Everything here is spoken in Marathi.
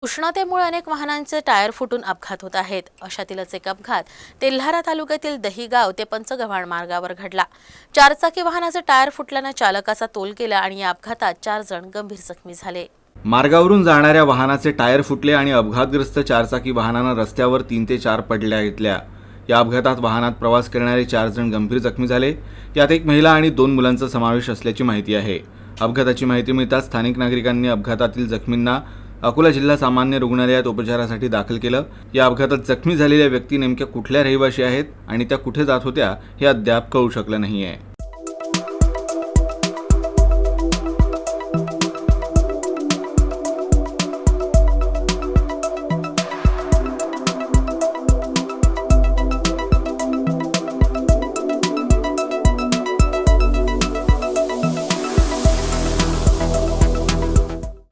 उष्णतेमुळे अनेक वाहनांचे टायर फुटून अपघात होत आहेत। अशातीलच एक अपघात तेल्हारा तालुक्यातील दहिगाव ते पंचगव्हाण मार्गावर घडला। चारचाकी वाहनाचे टायर फुटल्याने चालकाचा तोल गेला आणि या अपघातात 4 जण गंभीर जखमी झाले। मार्गावरून जाणाऱ्या वाहनाचे टायर फुटले आणि अपघातग्रस्त चारचाकी वाहनाने रस्त्यावर 3 ते 4 पडल्या घेतल्या। या अपघातात वाहनात प्रवास करणारे 4 जण गंभीर जखमी झाले। यात एक महिला आणि 2 मुलांचा समावेश असल्याची माहिती आहे। अपघाताची माहिती मिळताच स्थानिक नागरिकांनी अपघातातील जखमींना अकोला जिल्हा सामान्य रुग्णालयात उपचारासाठी दाखल केलं। या अपघातात जखमी झालेल्या व्यक्ती नेमक्या कुठल्या रहिवासी आहेत आणि त्या कुठे जात होत्या हे अद्याप कळू शकलं नाहीये।